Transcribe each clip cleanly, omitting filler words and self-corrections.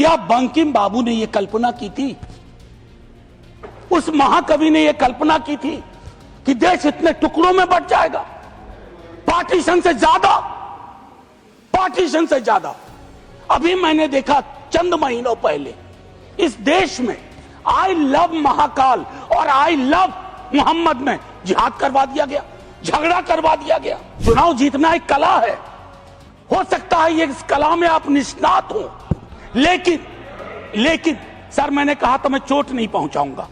क्या बंकिम बाबू ने यह कल्पना की थी, उस महाकवि ने यह कल्पना की थी कि देश इतने टुकड़ों में बंट जाएगा? पार्टीशन से ज्यादा। अभी मैंने देखा चंद महीनों पहले इस देश में आई लव महाकाल और आई लव मोहम्मद में जिहाद करवा दिया गया, झगड़ा करवा दिया गया। चुनाव जीतना एक कला है, हो सकता है ये इस कला में आप निष्णात हो, लेकिन सर मैंने कहा तो मैं चोट नहीं पहुंचाऊंगा,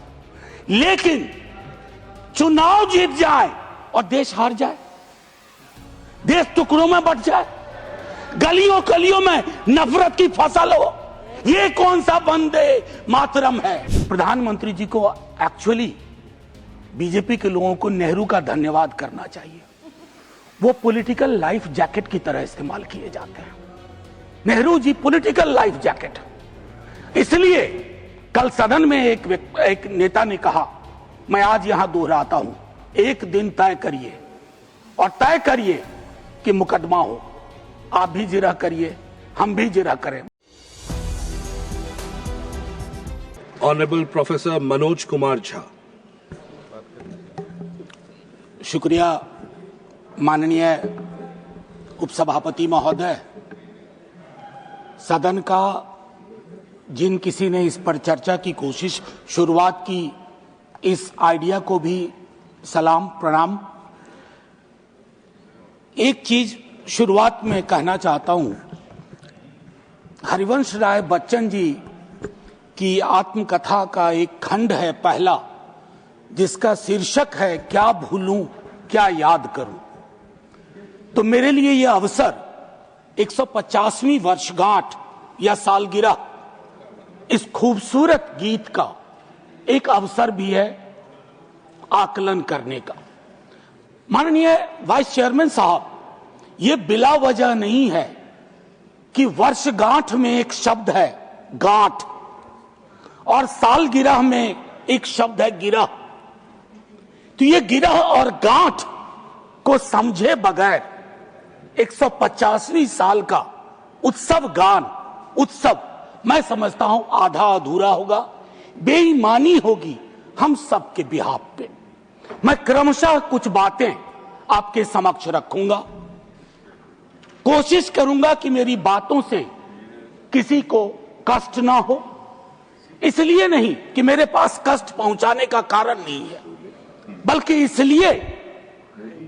लेकिन चुनाव जीत जाए और देश हार जाए, देश टुकड़ों में बंट जाए, गलियों गलियों में नफरत की फसल हो, ये कौन सा वंदे मातरम है? प्रधानमंत्री जी को एक्चुअली बीजेपी के लोगों को नेहरू का धन्यवाद करना चाहिए। वो पॉलिटिकल लाइफ जैकेट की तरह इस्तेमाल किए जाते हैं। Nehru ji political life jacket. इसलिए कल सदन में एक नेता ने कहा, मैं आज यहां दोहराता हूं, एक दिन तय करिए और तय करिए कि मुकदमा हो। आप भी जिरह करिए, हम भी जिरह करें। Honourable professor Manoj Kumar Jha. शुक्रिया माननीय उपसभापति महोदय। सदन का जिन किसी ने इस पर चर्चा की कोशिश शुरुआत की, इस आइडिया को भी सलाम प्रणाम। एक चीज शुरुआत में कहना चाहता हूं, हरिवंश राय बच्चन जी की आत्मकथा का एक खंड है पहला, जिसका शीर्षक है क्या भूलूं क्या याद करूं। तो मेरे लिए यह अवसर 150वीं वर्षगांठ या सालगिरह इस खूबसूरत गीत का एक अवसर भी है आकलन करने का। माननीय वाइस चेयरमैन साहब, यह बिला वजह नहीं है कि वर्षगांठ में एक शब्द है गांठ और सालगिरह में एक शब्द है गिरह। तो ये गिरह और गांठ को समझे बगैर 150वीं साल का उत्सव मैं समझता हूं आधा अधूरा होगा, बेईमानी होगी हम सबके बिहाफ पे। मैं क्रमशः कुछ बातें आपके समक्ष रखूंगा, कोशिश करूंगा कि मेरी बातों से किसी को कष्ट ना हो। इसलिए नहीं कि मेरे पास कष्ट पहुंचाने का कारण नहीं है, बल्कि इसलिए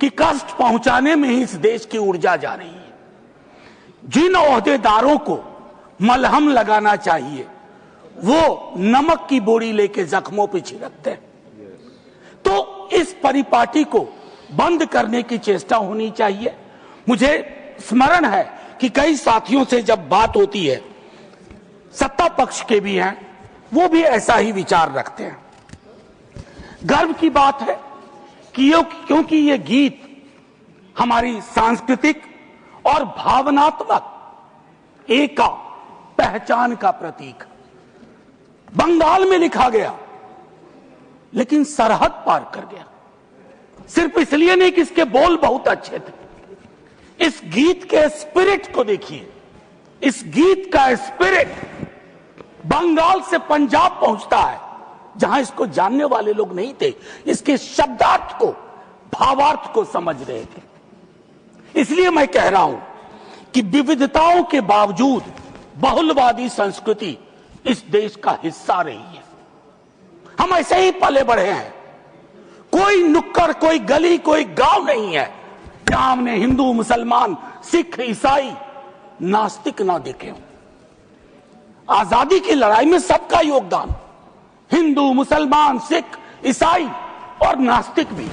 कि कष्ट पहुंचाने में ही इस देश की ऊर्जा जा रही है। जिन ओहदेदारों को मलहम लगाना चाहिए वो नमक की बोरी लेके जख्मों पे छिड़कते हैं। तो इस परिपाटी को बंद करने की चेष्टा होनी चाहिए। मुझे स्मरण है कि कई साथियों से जब बात होती है, सत्ता पक्ष के भी हैं, वो भी ऐसा ही विचार रखते हैं। गर्व की बात है कि क्योंकि ये गीत हमारी सांस्कृतिक और भावनात्मक एका पहचान का प्रतीक। बंगाल में लिखा गया लेकिन सरहद पार कर गया, सिर्फ इसलिए नहीं कि इसके बोल बहुत अच्छे थे। इस गीत के स्पिरिट को देखिए, इस गीत का स्पिरिट बंगाल से पंजाब पहुंचता है, जहां इसको जानने वाले लोग नहीं थे, इसके शब्दार्थ को, भावार्थ को समझ रहे थे। इसलिए मैं कह रहा हूं कि विविधताओं के बावजूद बहुलवादी संस्कृति इस देश का हिस्सा रही है। हम ऐसे ही पले बढ़े हैं। कोई नुक्कड़, कोई गली, कोई गांव नहीं है जहां हमने हिंदू, मुसलमान, सिख, ईसाई, नास्तिक ना देखे हों। आजादी की लड़ाई में सबका योगदान, हिंदू, मुसलमान, सिख, ईसाई और नास्तिक भी।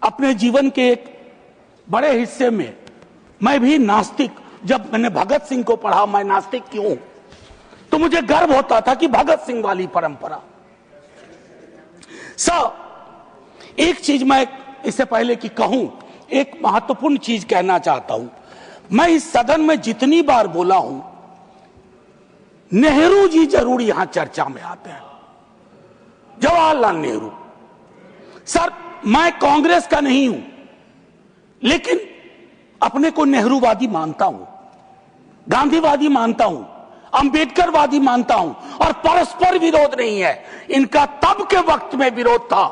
अपने जीवन के एक बड़े हिस्से में मैं भी नास्तिक, जब मैंने भगत सिंह को पढ़ा, मैं नास्तिक क्यों, तो मुझे गर्व होता था कि भगत सिंह वाली परंपरा। एक चीज मैं इससे पहले कि कहूं, एक महत्वपूर्ण चीज कहना चाहता हूं। मैं इस सदन में जितनी बार बोला हूं, नेहरू जी जरूर यहां चर्चा में आते हैं। जवाहरलाल नेहरू। सर, मैं कांग्रेस का नहीं हूं, लेकिन अपने को नेहरूवादी मानता हूं, गांधीवादी मानता हूं, अंबेडकरवादी मानता हूं और परस्पर विरोध नहीं है। इनका तब के वक्त में विरोध था,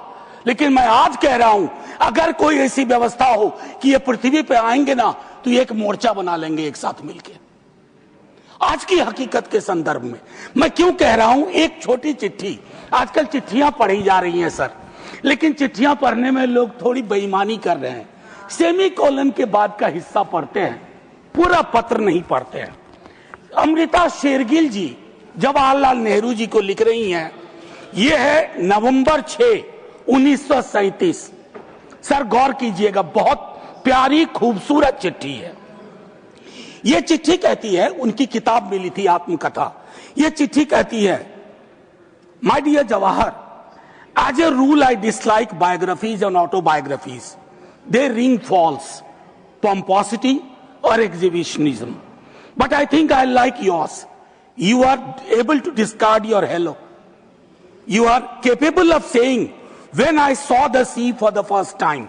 लेकिन मैं आज कह रहा हूं अगर कोई ऐसी व्यवस्था हो कि ये पृथ्वी पे आएंगे ना तो एक मोर्चा बना लेंगे एक साथ मिलकर। आज की हकीकत के संदर्भ में मैं क्यों कह रहा हूं, एक छोटी चिट्ठी, आजकल चिट्ठियां पढ़ी जा रही हैं सर, लेकिन चिट्ठियां पढ़ने में लोग थोड़ी बेईमानी कर रहे हैं। सेमीकोलन के बाद का हिस्सा पढ़ते हैं, पूरा पत्र नहीं पढ़ते हैं। अमृता शेरगिल जी जवाहरलाल नेहरू जी को लिख रही हैं, यह है नवंबर 6, 1937। सर गौर कीजिएगा, बहुत प्यारी खूबसूरत चिट्ठी है। यह चिट्ठी कहती है, उनकी किताब मिली थी आत्मकथा, यह चिट्ठी कहती है, my dear Jawahar, as a rule I dislike biographies and autobiographies, they ring false, pomposity or exhibitionism. But I think I like yours. You are able to discard your hello. You are capable of saying, when I saw the sea for the first time,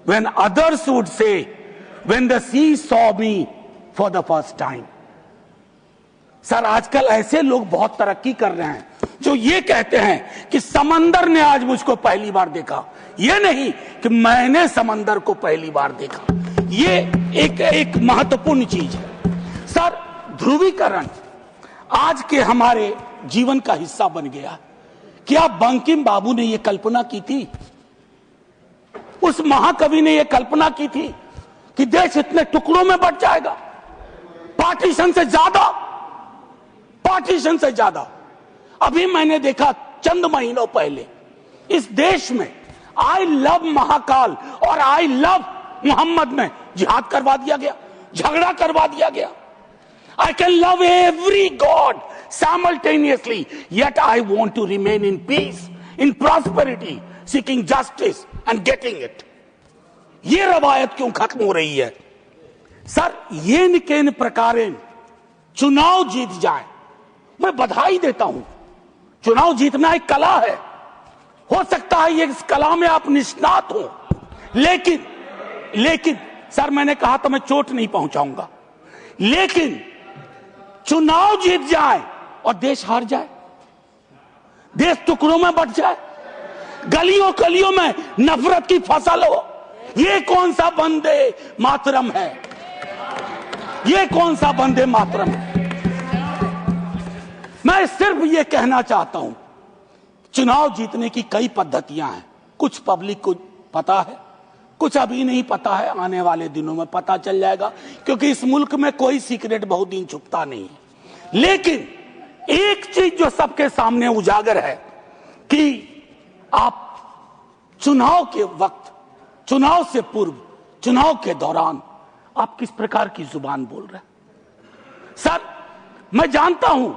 when others would say, when the sea saw me for the first time. Sir आजकल ऐसे लोग बहुत तरक्की कर रहे हैं जो ये कहते हैं कि समंदर ने आज मुझको पहली बार देखा, ये नहीं कि मैंने समंदर को पहली बार देखा। ये एक महत्वपूर्ण चीज है सर। ध्रुवीकरण आज के हमारे जीवन का हिस्सा बन गया। क्या बंकिम बाबू ने यह कल्पना की थी, उस महाकवि ने यह कल्पना की थी कि देश इतने टुकड़ों में बंट जाएगा? पार्टीशन से ज्यादा, पार्टीशन से ज्यादा। अभी मैंने देखा चंद महीनों पहले इस देश में आई लव महाकाल और आई लव मोहम्मद में जिहाद करवा दिया गया, झगड़ा करवा दिया गया। I can love every God simultaneously, yet I want to remain in peace, in prosperity, seeking justice and getting it. ये रवायत क्यों खत्म हो रही है सर? ये केन प्रकारेण चुनाव जीत जाए, मैं बधाई देता हूं। चुनाव जीतना एक कला है, हो सकता है ये इस कला में आप निष्णात हो, लेकिन सर मैंने कहा तो मैं चोट नहीं पहुंचाऊंगा, लेकिन चुनाव जीत जाए और देश हार जाए, देश टुकड़ों में बंट जाए, गलियों गलियों में नफरत की फसल हो, ये कौन सा वंदे मातरम है? ये कौन सा वंदे मातरम है? मैं सिर्फ ये कहना चाहता हूं, चुनाव जीतने की कई पद्धतियां हैं, कुछ पब्लिक को पता है, कुछ अभी नहीं पता है, आने वाले दिनों में पता चल जाएगा, क्योंकि इस मुल्क में कोई सीक्रेट बहुत दिन छुपता नहीं है। लेकिन एक चीज जो सबके सामने उजागर है कि आप चुनाव के वक्त, चुनाव से पूर्व, चुनाव के दौरान आप किस प्रकार की जुबान बोल रहे हैं। सर मैं जानता हूं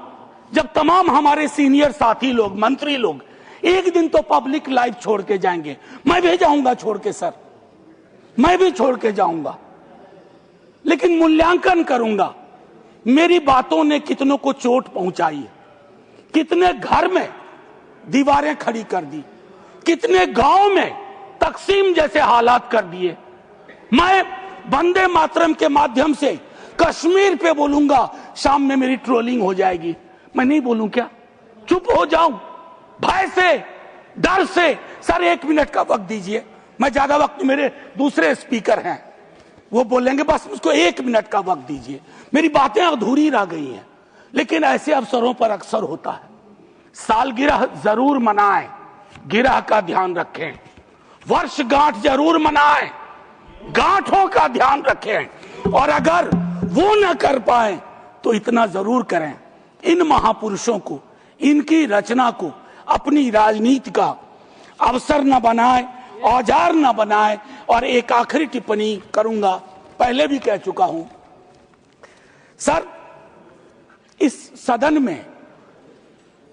जब तमाम हमारे सीनियर साथी लोग, मंत्री लोग एक दिन तो पब्लिक लाइफ छोड़ के जाएंगे, मैं भी जाऊंगा छोड़ के सर, मैं भी छोड़ के जाऊंगा, लेकिन मूल्यांकन करूंगा मेरी बातों ने कितनों को चोट पहुंचाई है, कितने घर में दीवारें खड़ी कर दी, कितने गांव में तकसीम जैसे हालात कर दिए। मैं वंदे मातरम के माध्यम से कश्मीर पे बोलूंगा, शाम में मेरी ट्रोलिंग हो जाएगी, मैं नहीं बोलूं क्या? चुप हो जाऊं भय से, डर से? सर 1 मिनट का वक्त दीजिए, मैं ज्यादा वक्त, मेरे दूसरे स्पीकर हैं वो बोलेंगे, बस मुझको 1 मिनट का वक्त दीजिए, मेरी बातें अधूरी रह गई हैं। लेकिन ऐसे अवसरों पर अक्सर होता है, सालगिरह जरूर मनाएं, गिरह का ध्यान रखें, वर्षगांठ जरूर मनाएं, गांठों का ध्यान रखें, और अगर वो न कर पाए तो इतना जरूर करें, इन महापुरुषों को, इनकी रचना को अपनी राजनीति का अवसर न बनाए, औजार न बनाए। और एक आखिरी टिप्पणी करूंगा, पहले भी कह चुका हूं सर, इस सदन में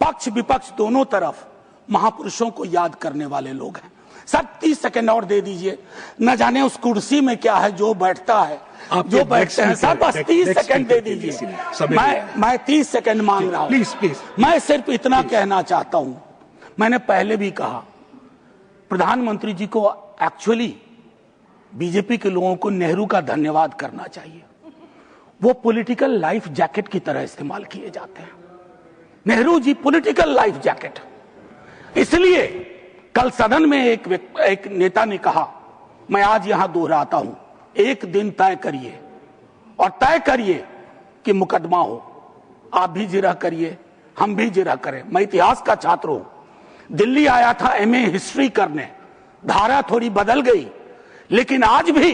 पक्ष विपक्ष दोनों तरफ महापुरुषों को याद करने वाले लोग हैं। सर 30 सेकंड और दे दीजिए, न जाने उस कुर्सी में क्या है जो बैठता है, जो बैठते हैं। सर बस 30 सेकंड दे दीजिए, मैं 30 सेकंड मांग रहा हूं। प्लीज मैं सिर्फ इतना कहना चाहता हूं, मैंने पहले भी कहा, प्रधानमंत्री जी को एक्चुअली बीजेपी के लोगों को नेहरू का धन्यवाद करना चाहिए। वो पॉलिटिकल लाइफ जैकेट की तरह इस्तेमाल किए जाते हैं। Nehru ji political life jacket. इसलिए कल सदन में एक नेता ने कहा, मैं आज यहां दोहराता हूं, एक दिन तय करिए और तय करिए कि मुकदमा हो। आप भी जिरह करिए, हम भी जिरह करें। मैं इतिहास का छात्र हूं, दिल्ली आया था एमए हिस्ट्री करने, धारा थोड़ी बदल गई, लेकिन आज भी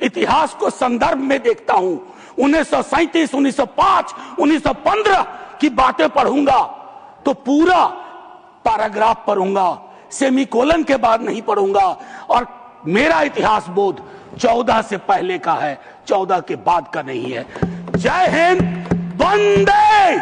इतिहास को संदर्भ में देखता हूं। 1937, 1905, 1915 की बातें पढ़ूंगा तो पूरा पैराग्राफ पढ़ूंगा, सेमीकोलन के बाद नहीं पढ़ूंगा। और मेरा इतिहास बोध 14 से पहले का है, 14 के बाद का नहीं है। जय हिंद, वंदे